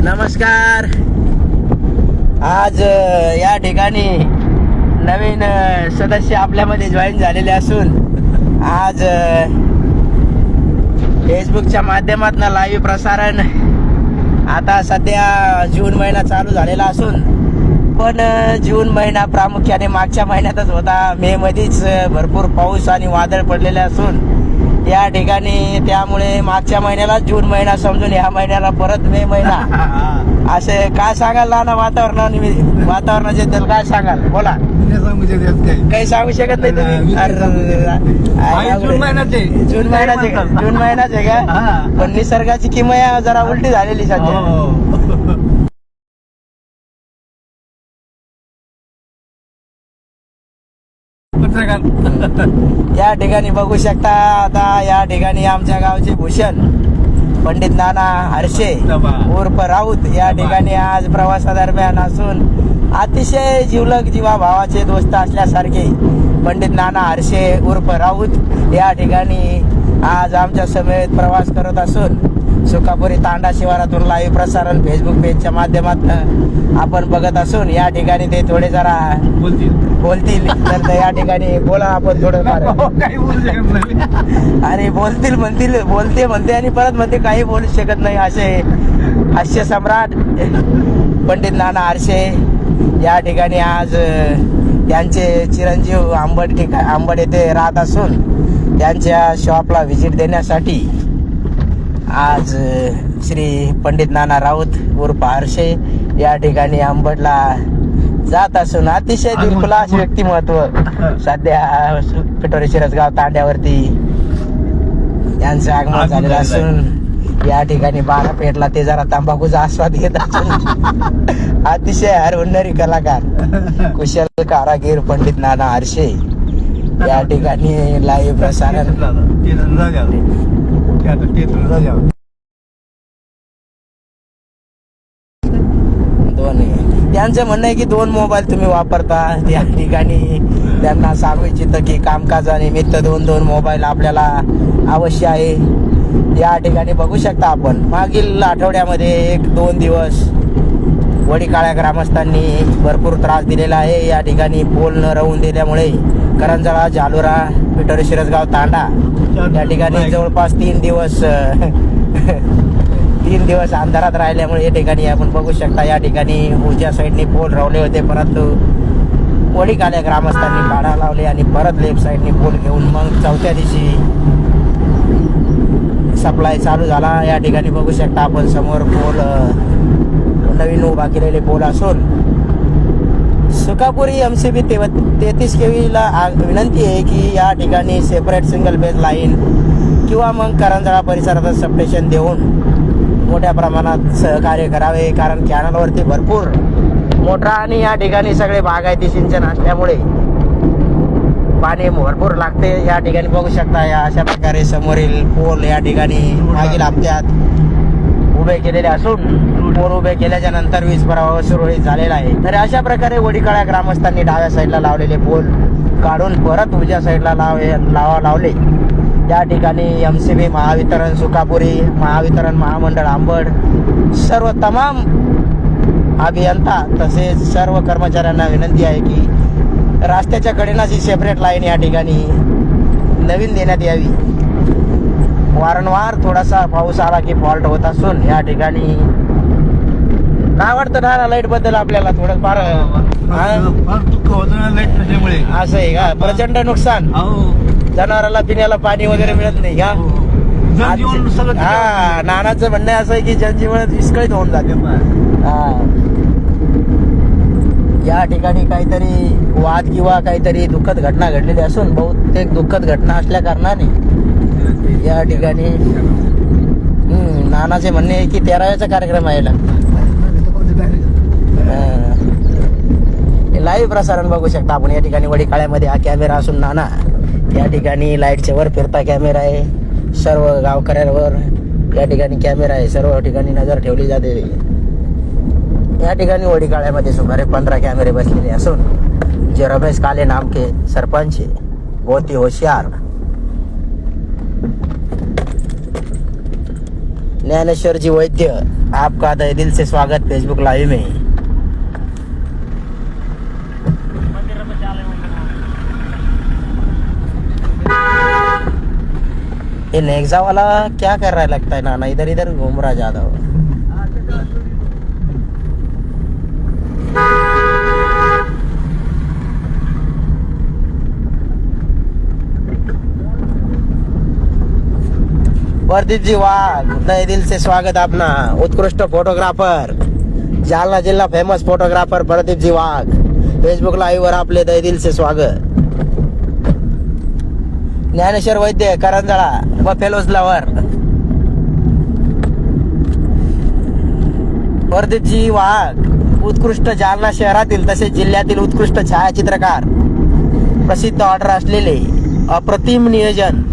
नमस्कार. आज या ठिकाणी नवीन सदस्य आपल्यामध्ये जॉईन झालेले असून आज फेसबुकच्या माध्यमातून लाईव्ह प्रसारण आता सध्या जून महिना चालू झालेला असून पण जून महिना प्रामुख्याने मागच्या महिन्यातच होता. मे मध्येच भरपूर पाऊस आणि वादळ पडलेले असून या ठिकाणी त्यामुळे मागच्या महिन्याला जून महिना समजून या महिन्याला परत मे महिना असे काय सांगाल नाना वातावरणाबद्दल काय सांगाल बोला. काही सांगू शकत नाही तुम्ही. जून महिनाच आहे का पण निसर्गाची किमया जरा उलटी झालेली सध्या. या ठिकाणी बघू शकता आता या ठिकाणी आमच्या गावचे भूषण पंडित नाना हरशे उर्फ राऊत या ठिकाणी आज प्रवासादरम्यान असून अतिशय जिवलग जीवाभावाचे दोस्त असल्यासारखे पंडित नाना हरशे उर्फ राऊत या ठिकाणी आज आमच्या समेत प्रवास करत असून सुकापुरी तांडा शिवारातून लाईव्ह प्रसारण फेसबुक पेजच्या माध्यमातून आपण बघत असून या ठिकाणी ते थोडे जरा बोलतील तर या ठिकाणी बोला आपण थोडं आणि बोलतील म्हणते आणि परत म्हणते काही बोलू शकत नाही असे हास्य सम्राट पंडित नाना हरशे या ठिकाणी आज त्यांचे चिरंजीव आंबड येथे राहत असून त्यांच्या शॉपला व्हिजिट देण्यासाठी आज श्री पंडित नाना राऊत उर्फ हरशे या ठिकाणी आंबडला जात असून अतिशय दिलखुलास व्यक्तिमत्व सध्या पिठोरी शिरसगाव तांड्यावरती यांचं आगमन झालेलं असून या ठिकाणी बारापेठला ते जरा तंबाखूचा आस्वाद घेत असून अतिशय हरहुन्नरी कलाकार कुशल कारागीर पंडित नाना हरशे या ठिकाणी लाईव्ह प्रसारण त्यांचं म्हणणं आहे की 2 मोबाईल तुम्ही वापरता. या ठिकाणी त्यांना सांगू इच्छितं की कामकाजानिमित्त 2 मोबाईल आपल्याला अवश्य आहे. या ठिकाणी बघू शकता आपण मागील आठवड्यामध्ये 1-2 दिवस वडीकाळ्या ग्रामस्थांनी भरपूर त्रास दिलेला आहे. या ठिकाणी पोल न राहून दिल्यामुळे करंजळा जालुरा पिठोरी शिरसगाव तांडा या ठिकाणी जवळपास 3 दिवस अंधारात राहिल्यामुळे या ठिकाणी आपण बघू शकता या ठिकाणी उजव्या साईडने पोल रावले होते परंतु वडीकाळ्या ग्रामस्थांनी काढा लावले आणि परत लेफ्ट साईडने पोल घेऊन मग चौथ्या दिवशी सप्लाय चालू झाला. या ठिकाणी बघू शकता आपण समोर पोल नवीन उभा केलेले पोल असून सुकापुरी MCB 33 KV ला विनंती आहे की या ठिकाणी सेपरेट सिंगल बेस लाईन किंवा मग करंजळा परिसरात सबस्टेशन देऊन मोठ्या प्रमाणात सहकार्य करावे कारण कॅनलवरती भरपूर मोठा आणि या ठिकाणी सगळे बागायती सिंचन असल्यामुळे पाणी भरपूर लागते. या ठिकाणी बघू शकता या अशा प्रकारे समोरील पोल या ठिकाणी मागील हप्त्यात उभे केलेले असून पोल उभे केल्याच्या नंतर वीज प्रवाह सुरळीत झालेला आहे. तर अशा प्रकारे वडीकाळ्या ग्रामस्थांनी डाव्या साईडला लावलेले पोल काढून परत उजव्या साईडला लावले. या ठिकाणी MCB महावितरण सुकापुरी महावितरण महामंडळ आंबड सर्व तमाम अभियंता तसेच सर्व कर्मचाऱ्यांना विनंती आहे की रस्त्याच्या कडेलाची सेपरेट लाईन या ठिकाणी नवीन देण्यात यावी. वारंवार थोडासा पाऊस आला की फॉल्ट होत असून या ठिकाणी काय वाटतं ना लाईट बद्दल आपल्याला थोडं फार असं आहे का प्रचंड नुकसान जनावराला पिण्याला पाणी वगैरे मिळत नाही का. नानाचं म्हणणं असं आहे की जनजीवन विस्कळीत होऊन जाते. या ठिकाणी काहीतरी वाद किंवा काहीतरी दुःखद घटना घडलेली असून बहुतेक दुःखद घटना असल्या कारणाने या ठिकाणी नानाचे म्हणणे आहे की 13व्याचा कार्यक्रम आहे. लाईव्ह प्रसारण बघू शकता आपण या ठिकाणी वडीकाळ्यामध्ये हा कॅमेरा असून नाना या ठिकाणी लाईटच्या वर फिरता कॅमेरा आहे. सर्व गावकऱ्यांवर या ठिकाणी कॅमेरा आहे. सर्व ठिकाणी नजर ठेवली जाते. या ठिकाणी वडीकाळ्यामध्ये सुमारे 15 कॅमेरे बसलेले असून जे रमेश काले नाम के सरपंच बहुत ही होशियार ज्ञानेश्वर जी वैद्य, आपका तहे दिल से स्वागत फेसबुक लाइव में। ये नेक्सा वाला क्या कर रहा है लगता है नाना, इधर इधर घूम रहा ज्यादा हो। प्रदीप जी वाघ, तहे दिल से स्वागत अपना। उत्कृष्ट फोटोग्राफर, जालना जिल्हा फेमस फोटोग्राफर प्रदीप जी वाघ, फेसबुक लाईव्ह वर आपले तहे दिल से स्वागत। ज्ञानेश्वर वैद्य करंजळा बफेलोज लवर, प्रदीप जी वाघ उत्कृष्ट जालना शहरातील तसेच जिल्ह्यातील उत्कृष्ट छायाचित्रकार, प्रसिद्ध ऑर्डर असलेले, अप्रतिम नियोजन,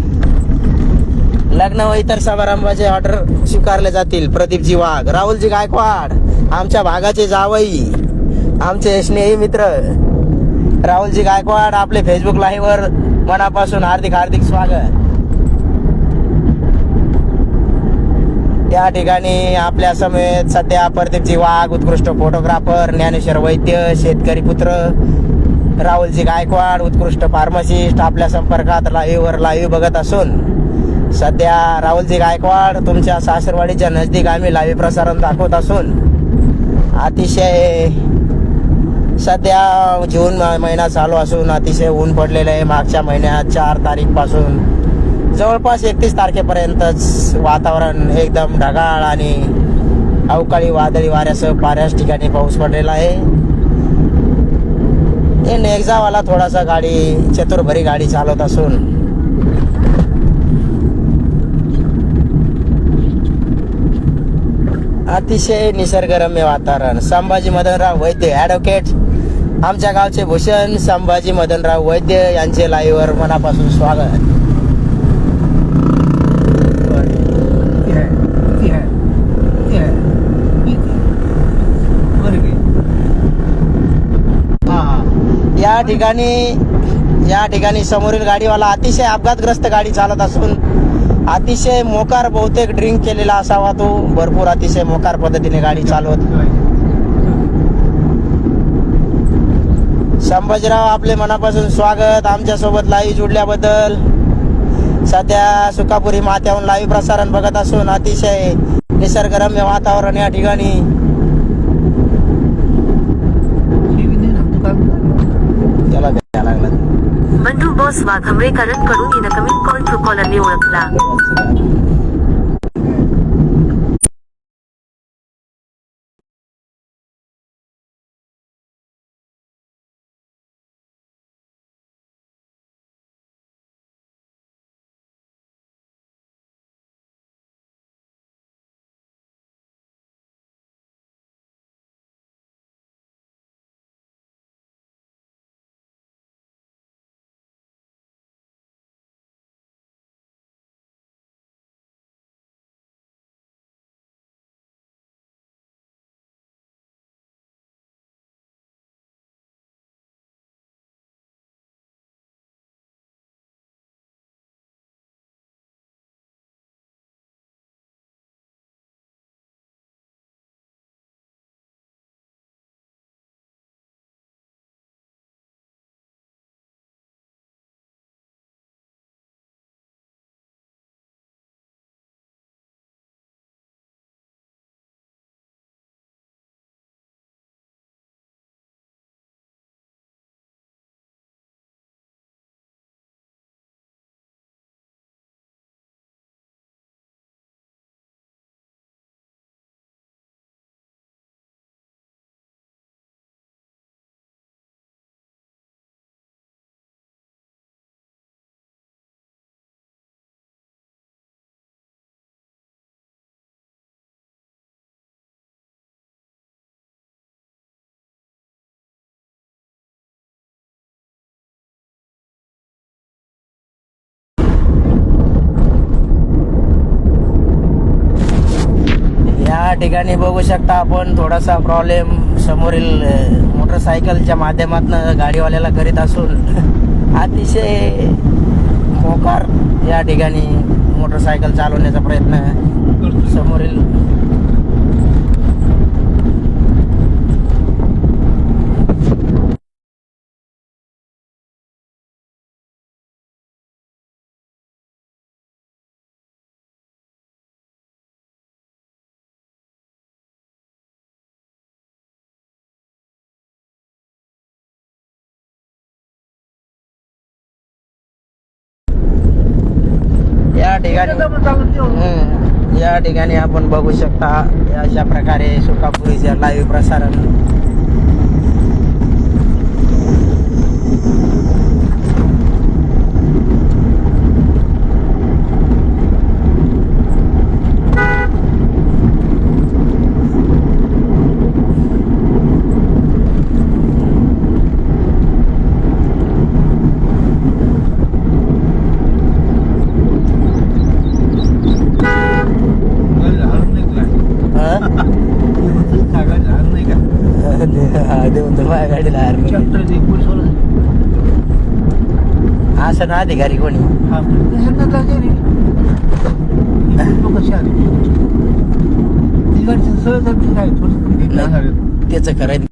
लग्न व इतर समारंभाचे ऑर्डर स्वीकारले जातील प्रदीपजी वाघ। राहुलजी गायकवाड, आमच्या भागाचे जावई, आमचे स्नेही मित्र राहुलजी गायकवाड, आपले फेसबुक लाईव्ह वर मनापासून हार्दिक हार्दिक स्वागत। त्या ठिकाणी आपल्या समेत सध्या प्रदीपजी वाघ, उत्कृष्ट फोटोग्राफर, ज्ञानेश्वर वैद्य, शेतकरी पुत्र राहुलजी गायकवाड, उत्कृष्ट फार्मासिस्ट आपल्या संपर्कात लाईव्ह वर लाईव्ह बघत असून सध्या राहुलजी गायकवाड तुमच्या सासरवाडीच्या नजदीक आम्ही लाईव्ह प्रसारण दाखवत असून अतिशय सध्या जून महिना चालू असून अतिशय ऊन पडलेलं आहे। मागच्या महिन्यात 4 तारीख पासून जवळपास 31 तारखेपर्यंतच वातावरण एकदम ढगाळ आणि अवकाळी वादळी वाऱ्यासह बऱ्याच ठिकाणी पाऊस पडलेला आहे। हे नेक्सावाला थोडासा गाडी चतुर्भरी गाडी चालवत असून अतिशय निसर्गरम्य वातावरण। संभाजी मदनराव वैद्य ॲडव्होकेट, आमच्या गावचे भूषण संभाजी मदनराव वैद्य यांचे लाईव्ह वर मनापासून स्वागत। या ठिकाणी समोरील गाडीवाला अतिशय अपघातग्रस्त गाडी चालत असून अतिशय मोकार, बहुतेक ड्रिंक केलेला असावा तो, भरपूर अतिशय मोकार पद्धतीने गाडी चालवत। संभाजीराव, आपले मनापासून स्वागत आमच्या सोबत लाईव्ह जुडल्याबद्दल। सध्या सुकापुरी माथ्याहून लाईव्ह प्रसारण बघत असून अतिशय निसर्गरम्य वातावरण या ठिकाणी। त्याला द्यायला लागला बंधू बॉस वाघंबरेकरांकडून इनकमिंग कॉल ट्रू कॉलरने ओळखला। ठिकाणी बघू शकता आपण थोडासा प्रॉब्लेम समोरील मोटरसायकलच्या माध्यमातून गाडीवाल्याला करीत असून अतिशय मोकार या ठिकाणी मोटरसायकल चालवण्याचा प्रयत्न समोरील या ठिकाणी आपण बघू शकता अशा प्रकारे सुकापुरीचे लाईव्ह प्रसारण देऊन तर माझ्या गाडीला असं ना अधिकारी कोणी त्याच करायचं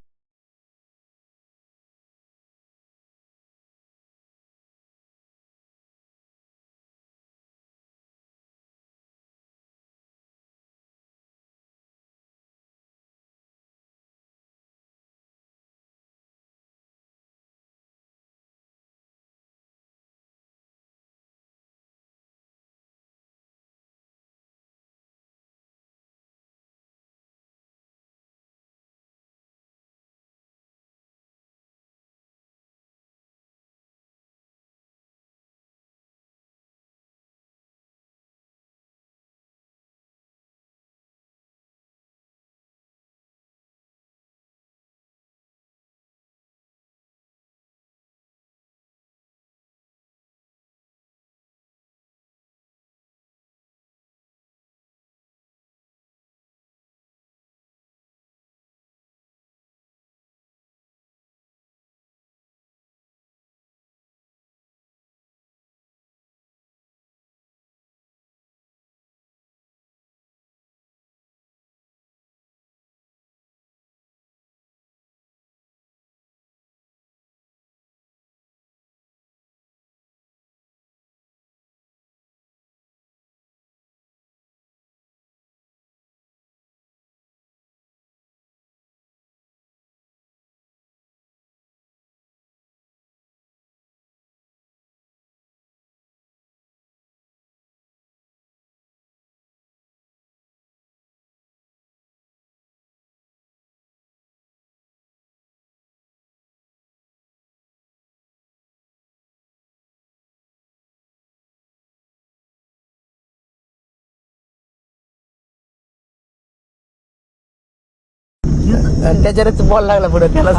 त्याच्यावरच बॉल लागला पुढे त्याला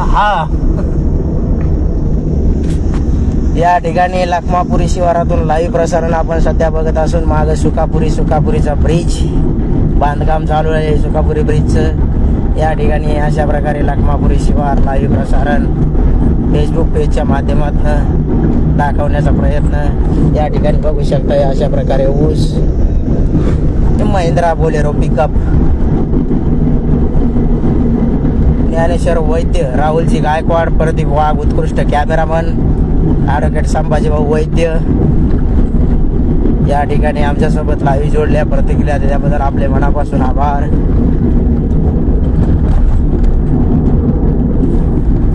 या ठिकाणी लखमापुरी शिवारातून लाईव्ह प्रसारण आपण सध्या बघत असून माग सुकापुरीचा ब्रिज बांधकाम चालू आहे सुकापुरी ब्रिजचं या ठिकाणी अशा प्रकारे लखमापुरी शिवार लाईव्ह प्रसारण फेसबुक पेजच्या माध्यमातून दाखवण्याचा प्रयत्न या ठिकाणी बघू शकता अशा प्रकारे ऊस महिंद्रा बोलेरो पिकअप ज्ञानेश्वर वैद्य राहुलजी गायकवाड प्रदीप वाघ उत्कृष्ट कॅमेरामन ॲडव्होकेट संभाजीभाऊ वैद्य या ठिकाणी आमच्यासोबत लाईव्ह जोडल्या प्रतिक्रिया दिल्याबद्दल आपले मनापासून आभार.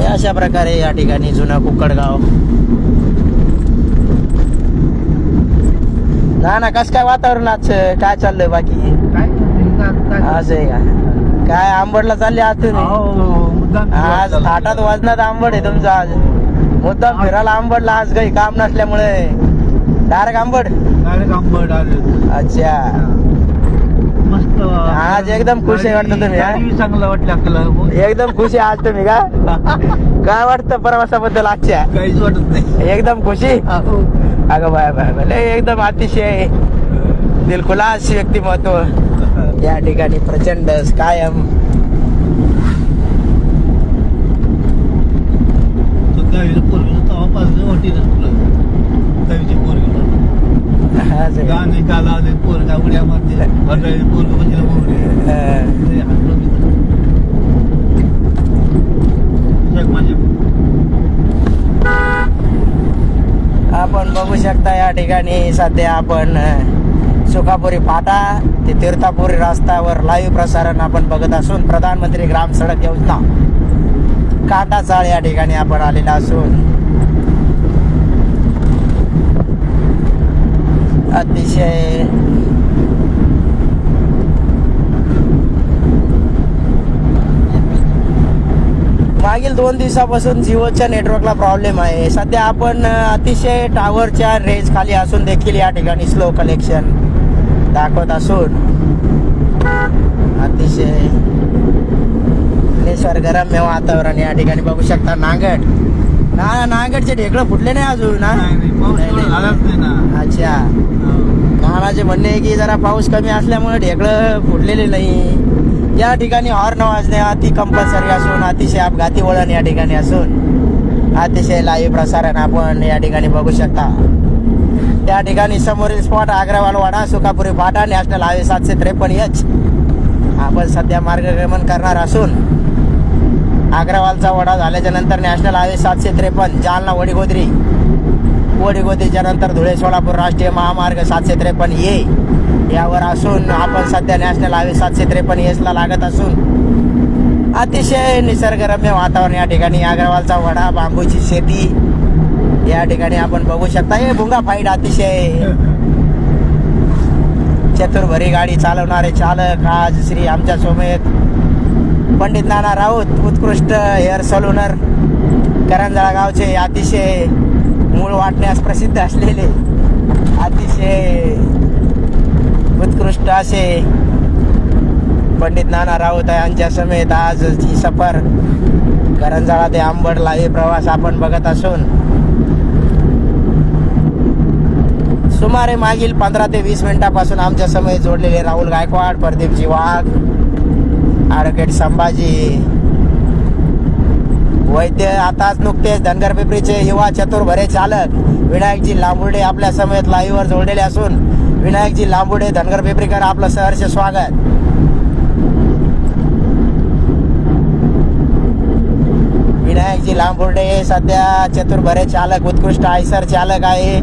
अशा प्रकारे या ठिकाणी जुनं कुक्कडगाव ना कस काय वातावरण आज काय चाललंय बाकी असं आहे का काय आंबडला चालले आज तुम्ही आज थाटात वजनात आंबड आहे तुमचं आज मुद्दाम फिरायला आंबडला आज काही काम नसल्यामुळे डायरेक्ट आंबड अच्छा मस्त आज एकदम खुश आहे वाटतं तुम्ही चांगलं वाटलं आपल्याला एकदम खुश आहे आज तुम्ही का काय वाटतं प्रवासाबद्दल आजच्या काहीच वाटत नाही एकदम खुशी अगं बाय बाय लय एकदम अतिशय दिलखुलास व्यक्तिमत्व या ठिकाणी प्रचंड कायम पोरगी वाटी हा, सगळं. गाणे का लावले पोरगा उड्या मारते भरडाळी पोरग म्हणजे आपण बघू शकता या ठिकाणी सध्या आपण सुखापुरी फाटा ते तीर्थापुरी रस्त्यावर लाईव्ह प्रसारण आपण बघत असून प्रधानमंत्री ग्राम सडक योजना काटाचाळ या ठिकाणी आपण आलेला असून अतिशय मागील 2 दिवसापासून जिओच्या नेटवर्कला प्रॉब्लेम आहे. सध्या आपण अतिशय टावरच्या रेंज खाली असून देखील या ठिकाणी स्लो कलेक्शन दाखवत असून अतिशय निसर्गरम्य वातावरण या ठिकाणी बघू शकता. नांगडचे ढेकळं फुटले नाही अजून ना. अच्छा, नानाचे म्हणणे आहे की जरा पाऊस कमी असल्यामुळे ढेकळं फुटलेले नाही. या ठिकाणी हॉर्न वाजणे अति कंपल्सरी असून अतिशय अपघाती वळण या ठिकाणी असून अतिशय लाईव्ह प्रसारण आपण या ठिकाणी बघू शकता. त्या ठिकाणी समोरील स्पॉट अग्रवाल वाडा सुखापुरी फाटा नॅशनल हायवे 753H आपण सध्या मार्गक्रमण करणार असून अग्रवालचा वडा झाल्याच्या नंतर नॅशनल हायवे 753 जालना वडीगोदरीच्या नंतर धुळे सोलापूर राष्ट्रीय महामार्ग 753A यावर असून आपण सध्या नॅशनल हायवे 753S ला लागत असून अतिशय निसर्गरम्य वातावरण या ठिकाणी. अग्रवालचा वडा, बांबूची शेती या ठिकाणी आपण बघू शकता. हे भुंगा फाईट अतिशय चतुर्भरी गाडी चालवणारे चालक आज श्री आमच्या सोमेत पंडित नाना राऊत उत्कृष्ट हेअर सलूनर करंजळा गावचे अतिशय मूळ वाटण्यास प्रसिद्ध असलेले अतिशय उत्कृष्ट असे पंडित नाना राऊत यांच्या समेत आजची सफर करंजळा ते अंबड लाईव्ह प्रवास आपण बघत असून सुमारे मागील 15 ते 20 मिनिटापासून आमच्या समेत जोडलेले राहुल गायकवाड, प्रदीपजी वाघ, ॲडव्होकेट संभाजी वैद्य, आताच नुकतेच धनगर पिंपरीचे युवा चतुर्भरे चालक विनायकजी लांबुर्डे आपल्या समेत लाईव्हवर जोडलेले असून विनायकजी लांबुर्डे धनगर पिंपरीकर आपलं सहर्ष स्वागत. विनायकजी लांबुर्डे सध्या चतुर्भरे चालक उत्कृष्ट आयसर चालक आहे.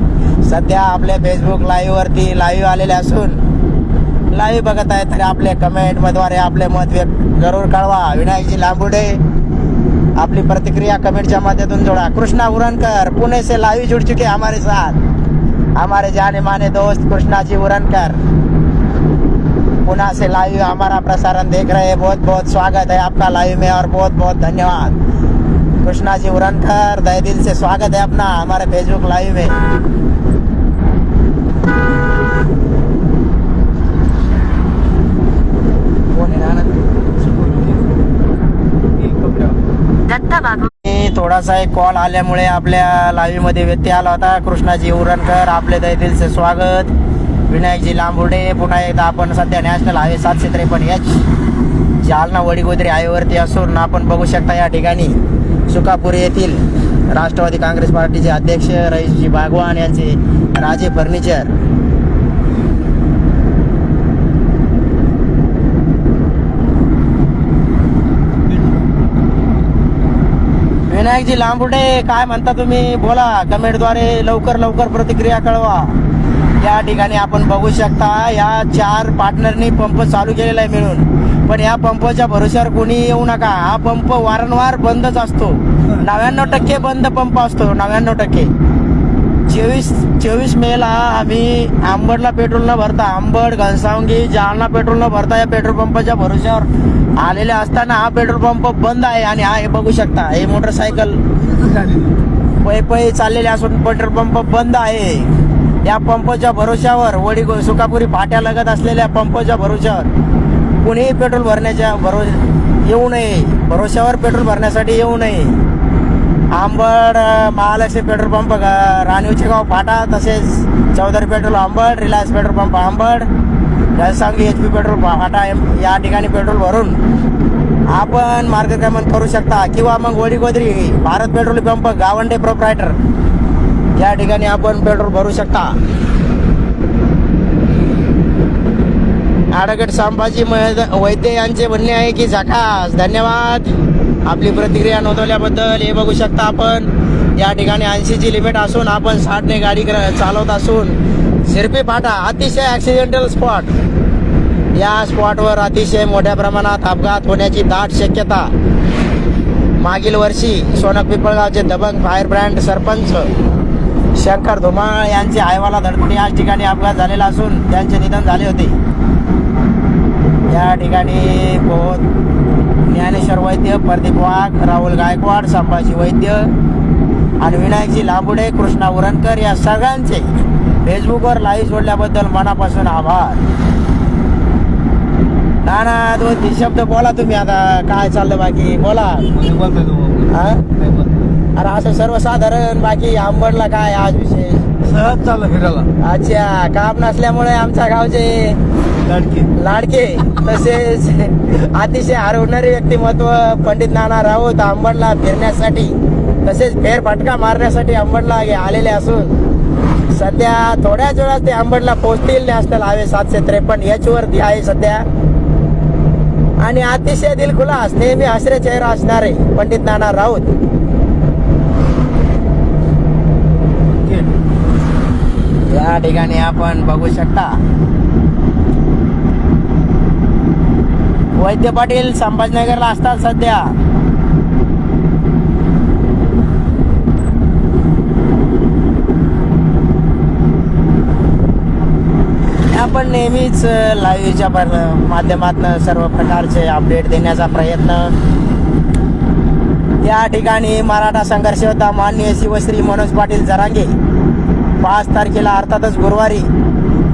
सध्या आपल्या फेसबुक लाईव्ह वरती लाईव्ह आलेले असून लाईव्ह बघत आहे तर आपले कमेंट मधवारे आपले मत व्यक्त जरूर कळवा. विनायकजी लांबुर्डे अपनी प्रतिक्रिया कमेंट के माध्यम जोड़ा। कृष्णा उरनकर पुणे से लाइव जुड़ चुके हमारे साथ, हमारे जाने माने दोस्त कृष्णा जी उरनकर पुणे से लाइव हमारा प्रसारण देख रहे हैं। बहुत बहुत स्वागत है आपका लाइव में और बहुत बहुत धन्यवाद कृष्णा जी उरनकर, तहे दिल से स्वागत है अपना हमारे फेसबुक लाइव में। थोडासा एक कॉल आल्यामुळे आपल्या लाईव्ह मध्ये व्यत्यय आला होता। कृष्णाजी उरणकर आपले तहे दिल से स्वागत। विनायकजी लांबुर्डे पुन्हा एकदा आपण सध्या नॅशनल हायवे 753H जालना वडीगोदरी हायवेवरती असून आपण बघू शकता या ठिकाणी सुखापुरी येथील राष्ट्रवादी काँग्रेस पार्टीचे अध्यक्ष रईसजी बागवान यांचे राजे फर्निचर विनायकजी लांबुर्डे काय म्हणता तुम्ही, बोला कमेंटद्वारे लवकर लवकर प्रतिक्रिया कळवा। या ठिकाणी आपण बघू शकता या 4 पार्टनरनी पंप चालू केलेला आहे मिळून, पण या पंपाच्या भरोश्यावर कोणी येऊ नका। हा पंप वारंवार बंदच असतो, 99% बंद पंप असतो, 99%। 24 मेला आम्ही अंबडला पेट्रोल न भरता, अंबड घनसावंगी जालना पेट्रोल न भरता या पेट्रोल पंपाच्या भरोश्यावर आलेले असताना हा पेट्रोल पंप बंद आहे। आणि हा हे बघू शकता हे मोटरसायकल पै चाललेले असून पेट्रोल पंप बंद आहे। या पंपाच्या भरोश्यावर सुखापुरी फाट्या लगत असलेल्या पंपाच्या भरोश्यावर कोणीही पेट्रोल भरण्याच्या येऊ नये, भरोश्यावर पेट्रोल भरण्यासाठी येऊ नये। अंबड महालक्ष्मी पेट्रोल पंप राणीवचे गाव फाटा, तसेच Chaudhari petrol Ambad, Reliance petrol pump Ambad, Ghansawangi HP petrol फाटा या ठिकाणी पेट्रोल भरून आपण मार्गक्रमण करू शकता। किंवा मग Vadigodri Bharat petrol pump Gawande proprietor या ठिकाणी आपण पेट्रोल भरू शकता। ॲडव्होकेट संभाजी वैद्य यांचे म्हणणे आहे की झकास. धन्यवाद आपली प्रतिक्रिया नोंदवल्याबद्दल. हे बघू शकता आपण या ठिकाणी 80ची लिमिट असून आपण 60ने गाडी चालवत असून शिरपी फाटा अतिशय ॲक्सिडेंटल स्पॉट. या स्पॉटवर अतिशय मोठ्या प्रमाणात अपघात होण्याची दाट शक्यता. मागील वर्षी सोनक पिंपळगावचे दबंग फायर ब्रँड सरपंच शंकर धुमाळ यांचे आयवाला धडपड याच ठिकाणी अपघात झालेला असून त्यांचे निधन झाले होते. या ठिकाणी ज्ञानेश्वर वैद्य, प्रदीप वाघ, राहुल गायकवाड, संभाजी वैद्य आणि विनायकजी लांबुडे, कृष्णा उरणकर या सगळ्यांचे फेसबुकवर लाईव्ह जोडल्याबद्दल मनापासून आभार. नाना 2-3 शब्द बोला तुम्ही. आता काय चाललं बाकी बोला. हा? अरे असं सर्वसाधारण बाकी आंबडला काय आज विशेष? सहज चाललं फिरायला. अच्छा, काम नसल्यामुळे आमच्या गावचे लाडके तसेच अतिशय हरवणारे व्यक्तिमत्व पंडित नाना राऊत आंबडला फिरण्यासाठी तसेच फेरफटका मारण्यासाठी आंबडला आलेले असून सध्या थोड्याच वेळात ते आंबडला पोहोचतील. नॅशनल हायवे 753 वरती आहे सध्या. आणि अतिशय दिलखुलास नेहमी हसरे चेहरा असणारे पंडित नाना राऊत या ठिकाणी आपण बघू शकता. वैद्य पाटील संभाजीनगरला असतात सध्या. आपण नेहमीच लाईव्हच्या माध्यमातून सर्व प्रकारचे अपडेट देण्याचा प्रयत्न. या ठिकाणी मराठा संघर्ष होता माननीय शिवश्री मनोज पाटील जरांगे 5 तारखेला अर्थातच गुरुवारी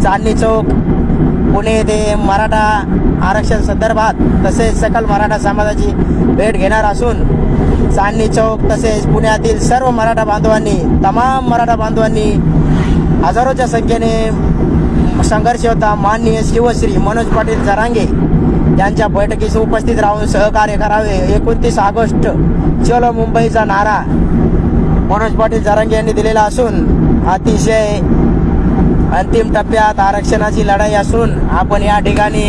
चांदणी चौक पुणे येथे मराठा आरक्षण संदर्भात तसेच सकल मराठा समाजाची भेट घेणार असून चांदणी चौक तसेच पुण्यातील सर्व मराठा बांधवांनी तमाम मराठा बांधवांनी हजारोच्या संख्येने संघर्ष होता माननीय शिवश्री मनोज पाटील जरांगे यांच्या बैठकीस उपस्थित राहून सहकार्य करावे. 29 ऑगस्ट चलो मुंबईचा नारा मनोज पाटील जरांगे यांनी दिलेला असून अतिशय अंतिम टप्प्यात आरक्षणाची लढाई असून आपण या ठिकाणी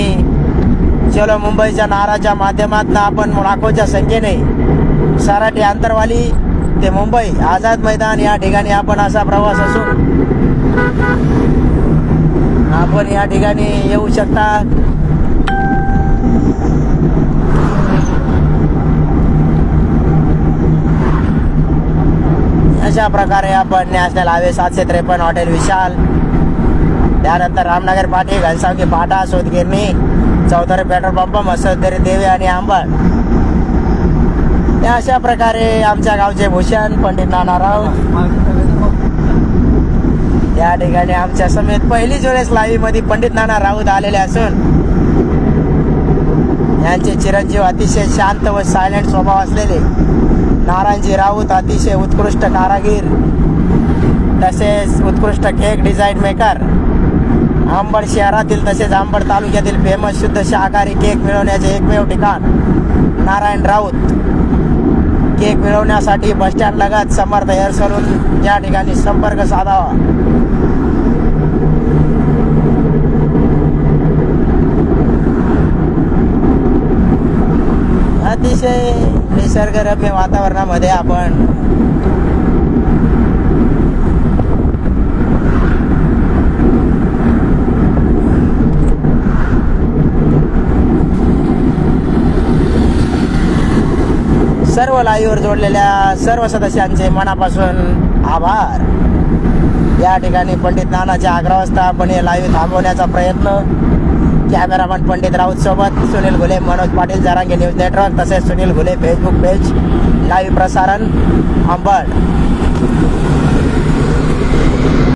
चलो मुंबईच्या नाराच्या माध्यमातून आपण लाखोच्या संख्येने सराटी आंतरवाली ते मुंबई आझाद मैदान या ठिकाणी आपण असा प्रवास असून आपण या ठिकाणी येऊ शकता. अशा प्रकारे आपण नॅशनल हायवे 753 हॉटेल विशाल, त्यानंतर रामनगर पाटी, घनसावंगी फाटा, सोदगिरणी, चौधरी पेट्रोल पंप, मसोदरी देवी आणि आंबड या अशा प्रकारे आमच्या गावचे भूषण पंडित नाना राऊत या ठिकाणी आमच्या समेत पहिलीच वेळेस लाईव्ह मध्ये पंडित नाना राऊत आलेले असून यांचे चिरंजीव अतिशय शांत व सायलेंट स्वभाव असलेले नारायणजी राऊत अतिशय उत्कृष्ट कारागीर तसेच उत्कृष्ट केक डिझाईन मेकर, अंबड शहरातील तसेच अंबड तालुक्यातील फेमस शुद्ध शाकाहारी केक मिळवण्याचे एकमेव ठिकाण नारायण राऊत. केक मिळवण्यासाठी बसस्टँड लगत समर्थ हेअर सलून या ठिकाणी संपर्क साधावा. अतिशय निसर्गरम्य वातावरणामध्ये आपण सर्व लाईव्हवर जोडलेल्या सर्व सदस्यांचे मनापासून आभार. या ठिकाणी पंडित नानाच्या 11 वाजता आपण हे लाईव्ह थांबवण्याचा प्रयत्न. कॅमेरामॅन पंडित राऊत सोबत सुनील घुले, मनोज पाटील जरांगे न्यूज नेटवर्क तसेच Sunil Ghule Facebook page live प्रसारण अंबड.